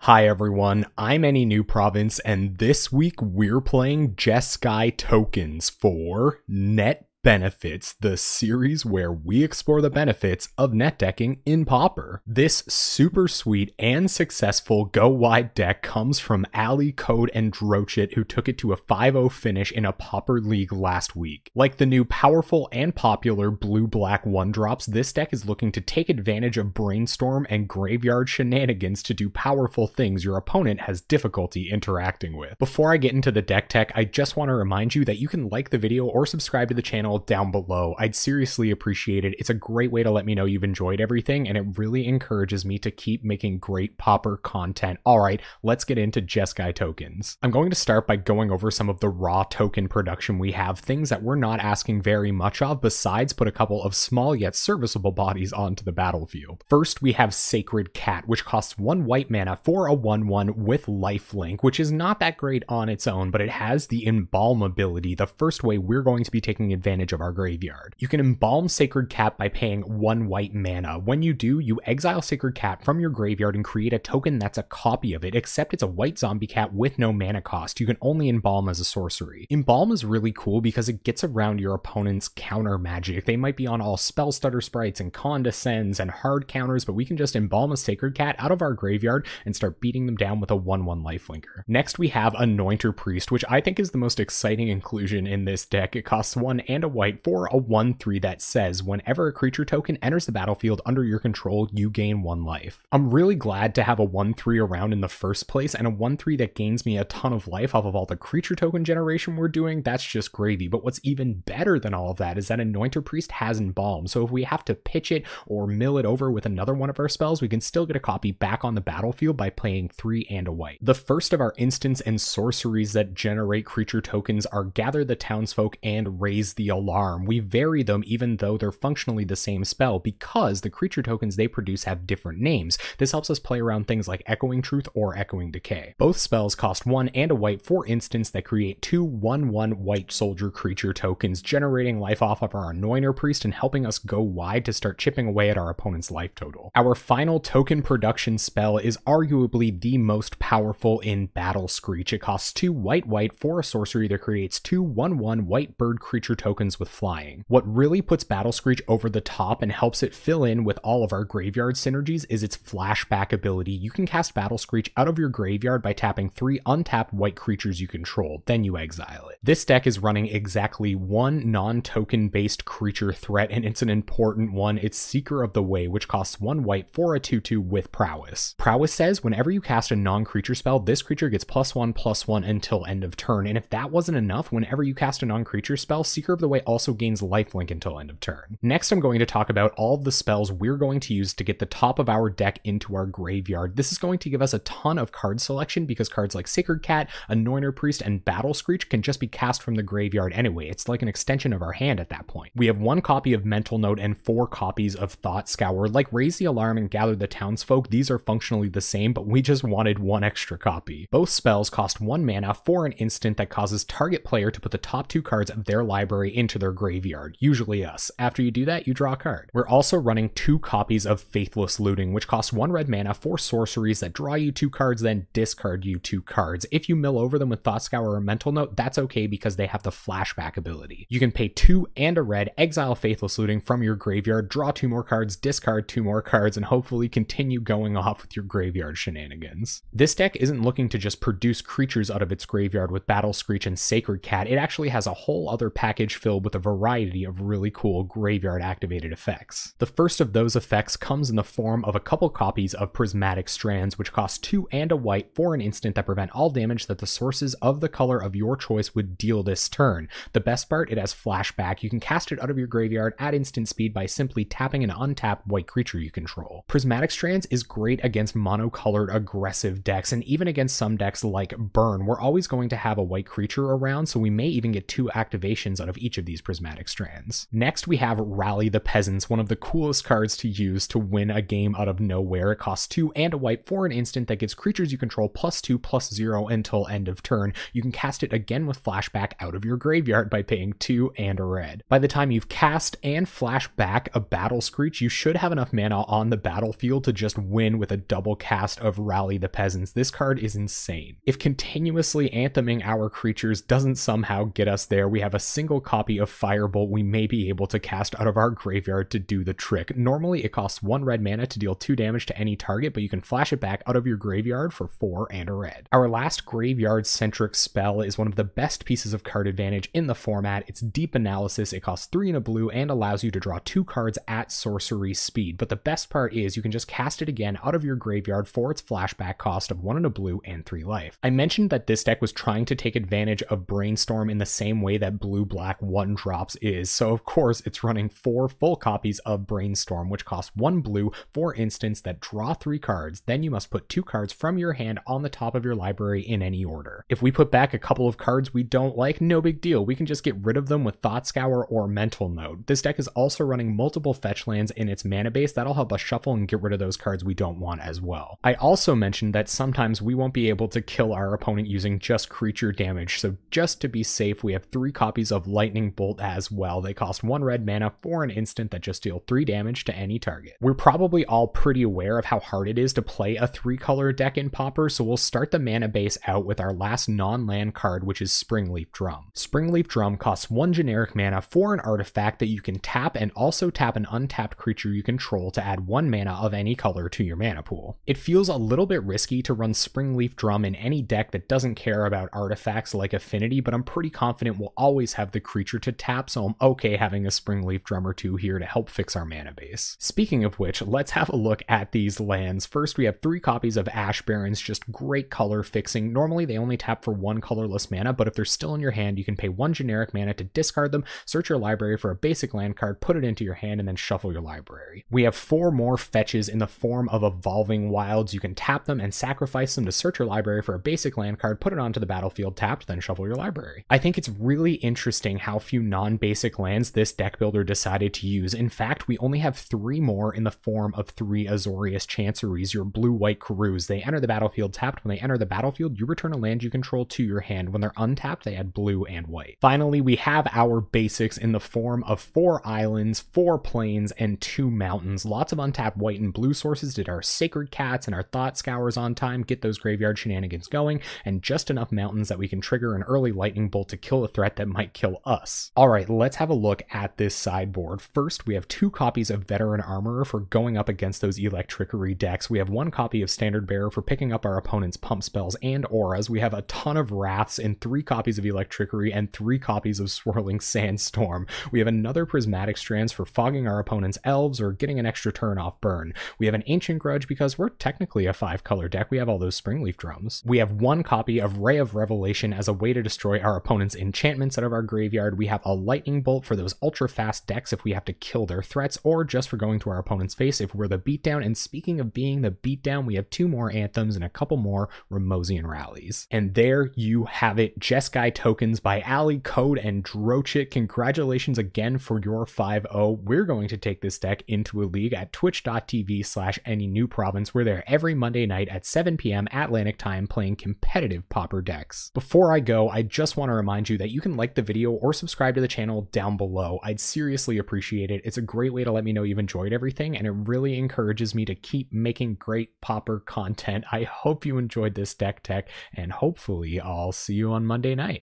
Hi everyone, I'm Any New Province, and this week we're playing Jeskai tokens for Net Benefits, the series where we explore the benefits of net decking in Pauper. This super sweet and successful go-wide deck comes from Ali, Code, and Drochit, who took it to a 5-0 finish in a Pauper league last week. Like the new powerful and popular blue-black 1-drops, this deck is looking to take advantage of Brainstorm and Graveyard shenanigans to do powerful things your opponent has difficulty interacting with. Before I get into the deck tech, I just want to remind you that you can like the video or subscribe to the channel down below. I'd seriously appreciate it. It's a great way to let me know you've enjoyed everything, and it really encourages me to keep making great Pauper content. Alright, let's get into Jeskai tokens. I'm going to start by going over some of the raw token production we have, things that we're not asking very much of, besides put a couple of small yet serviceable bodies onto the battlefield. First, we have Sacred Cat, which costs 1 white mana for a 1/1 with lifelink, which is not that great on its own, but it has the Embalm ability, the first way we're going to be taking advantage of our graveyard. You can embalm Sacred Cat by paying 1 white mana. When you do, you exile Sacred Cat from your graveyard and create a token that's a copy of it, except it's a white zombie cat with no mana cost. You can only embalm as a sorcery. Embalm is really cool because it gets around your opponent's counter magic. They might be on all spell stutter sprites and condescends and hard counters, but we can just embalm a Sacred Cat out of our graveyard and start beating them down with a 1/1 lifelinker. Next, we have Anointer Priest, which I think is the most exciting inclusion in this deck. It costs 1 and a white for a 1/3 that says whenever a creature token enters the battlefield under your control, you gain 1 life. I'm really glad to have a 1/3 around in the first place, and a 1/3 that gains me a ton of life off of all the creature token generation we're doing. That's just gravy. But what's even better than all of that is that Anointer Priest has Embalm, so if we have to pitch it or mill it over with another one of our spells, we can still get a copy back on the battlefield by playing 3 and a white. The first of our instants and sorceries that generate creature tokens are Gather the Townsfolk and Raise the Alarm. We vary them even though they're functionally the same spell because the creature tokens they produce have different names. This helps us play around things like Echoing Truth or Echoing Decay. Both spells cost 1 and a white for instants that create 2 1/1 white soldier creature tokens, generating life off of our Anointer Priest and helping us go wide to start chipping away at our opponent's life total. Our final token production spell is arguably the most powerful in Battle Screech. It costs 2 white for a sorcery that creates 2 1/1 white bird creature tokens with flying. What really puts Battle Screech over the top and helps it fill in with all of our graveyard synergies is its flashback ability. You can cast Battle Screech out of your graveyard by tapping 3 untapped white creatures you control, then you exile it. This deck is running exactly 1 non-token based creature threat, and it's an important one. It's Seeker of the Way, which costs 1 white for a 2/2 with Prowess. Prowess says whenever you cast a non-creature spell, this creature gets +1/+1 until end of turn, and if that wasn't enough, whenever you cast a non-creature spell, Seeker of the Way also gains lifelink until end of turn. Next, I'm going to talk about all of the spells we're going to use to get the top of our deck into our graveyard. This is going to give us a ton of card selection because cards like Sacred Cat, Anointer Priest, and Battle Screech can just be cast from the graveyard anyway. It's like an extension of our hand at that point. We have 1 copy of Mental Note and 4 copies of Thought Scour. Like Raise the Alarm and Gather the Townsfolk, these are functionally the same, but we just wanted 1 extra copy. Both spells cost 1 mana for an instant that causes target player to put the top 2 cards of their library into their graveyard, usually us. After you do that, you draw a card. We're also running 2 copies of Faithless Looting, which costs 1 red mana for sorceries that draw you 2 cards, then discard you 2 cards. If you mill over them with Thought Scour or Mental Note, that's okay because they have the flashback ability. You can pay 2 and a red, exile Faithless Looting from your graveyard, draw 2 more cards, discard 2 more cards, and hopefully continue going off with your graveyard shenanigans. This deck isn't looking to just produce creatures out of its graveyard with Battle Screech and Sacred Cat. It actually has a whole other package filled with a variety of really cool graveyard activated effects. The first of those effects comes in the form of a couple copies of Prismatic Strands, which cost 2 and a white for an instant that prevent all damage that the sources of the color of your choice would deal this turn. The best part, it has flashback. You can cast it out of your graveyard at instant speed by simply tapping an untapped white creature you control. Prismatic Strands is great against monocolored aggressive decks, and even against some decks like Burn. We're always going to have a white creature around, so we may even get 2 activations out of each of these prismatic strands. Next, we have Rally the Peasants, one of the coolest cards to use to win a game out of nowhere. It costs 2 and a white for an instant that gives creatures you control +2/+0 until end of turn. You can cast it again with flashback out of your graveyard by paying 2 and a red. By the time you've cast and flash back a Battle Screech, you should have enough mana on the battlefield to just win with a double cast of Rally the Peasants. This card is insane. If continuously antheming our creatures doesn't somehow get us there, we have a single copy of Firebolt we may be able to cast out of our graveyard to do the trick. Normally it costs 1 red mana to deal 2 damage to any target, but you can flash it back out of your graveyard for 4 and a red. Our last graveyard-centric spell is one of the best pieces of card advantage in the format. It's Deep Analysis. It costs 3 and a blue and allows you to draw 2 cards at sorcery speed, but the best part is you can just cast it again out of your graveyard for its flashback cost of 1 and a blue and 3 life. I mentioned that this deck was trying to take advantage of Brainstorm in the same way that blue-black 1-drops is, so of course it's running 4 full copies of Brainstorm, which cost 1 blue for instants that draw 3 cards. Then you must put 2 cards from your hand on the top of your library in any order. If we put back a couple of cards we don't like, no big deal. We can just get rid of them with Thought Scour or Mental Note. This deck is also running multiple fetch lands in its mana base. That'll help us shuffle and get rid of those cards we don't want as well. I also mentioned that sometimes we won't be able to kill our opponent using just creature damage, so just to be safe, we have 3 copies of Lightning Bolt as well. They cost 1 red mana for an instant that just deal 3 damage to any target. We're probably all pretty aware of how hard it is to play a 3-color deck in Pauper, so we'll start the mana base out with our last non-land card, which is Springleaf Drum. Springleaf Drum costs 1 generic mana for an artifact that you can tap and also tap an untapped creature you control to add 1 mana of any color to your mana pool. It feels a little bit risky to run Springleaf Drum in any deck that doesn't care about artifacts like Affinity, but I'm pretty confident we'll always have the creature to tap, so I'm okay having a Springleaf Drum or 2 here to help fix our mana base. Speaking of which, let's have a look at these lands. First, we have 3 copies of Ash Barrens, just great color fixing. Normally they only tap for 1 colorless mana, but if they're still in your hand, you can pay 1 generic mana to discard them, search your library for a basic land card, put it into your hand, and then shuffle your library. We have 4 more fetches in the form of Evolving Wilds. You can tap them and sacrifice them to search your library for a basic land card, put it onto the battlefield tapped, then shuffle your library. I think it's really interesting how few non-basic lands this deck builder decided to use. In fact, we only have 3 more in the form of 3 Azorius Chanceries, your blue-white Karus. They enter the battlefield tapped. When they enter the battlefield, you return a land you control to your hand. When they're untapped, they add blue and white. Finally, we have our basics in the form of 4 islands, 4 plains, and 2 mountains. Lots of untapped white and blue sources did our Sacred Cats and our Thought Scours on time, get those graveyard shenanigans going, and just enough mountains that we can trigger an early lightning bolt to kill a threat that might kill us. Alright, let's have a look at this sideboard. First, we have 2 copies of Veteran Armorer for going up against those Electrickery decks. We have 1 copy of Standard Bearer for picking up our opponent's pump spells and auras. We have a ton of Wraths and 3 copies of Electrickery and 3 copies of Swirling Sandstorm. We have another Prismatic Strands for fogging our opponent's elves or getting an extra turn off burn. We have an Ancient Grudge because we're technically a 5-color deck. We have all those Springleaf Drums. We have 1 copy of Ray of Revelation as a way to destroy our opponent's enchantments out of our graveyard. We have a Lightning Bolt for those ultra fast decks if we have to kill their threats, or just for going to our opponent's face if we're the beatdown. And speaking of being the beatdown, we have 2 more Anthems and a couple more Ramosian Rallies. And there you have it, Jeskai tokens by Ali, Code, and Drochit. Congratulations again for your 5-0. We're going to take this deck into a league at twitch.tv/AnyNewProvince. We're there every Monday night at 7 p.m. Atlantic time playing competitive Pauper decks. Before I go, I just want to remind you that you can like the video or subscribe to the channel down below. I'd seriously appreciate it. It's a great way to let me know you've enjoyed everything, and it really encourages me to keep making great Pauper content. I hope you enjoyed this deck tech, and hopefully I'll see you on Monday night.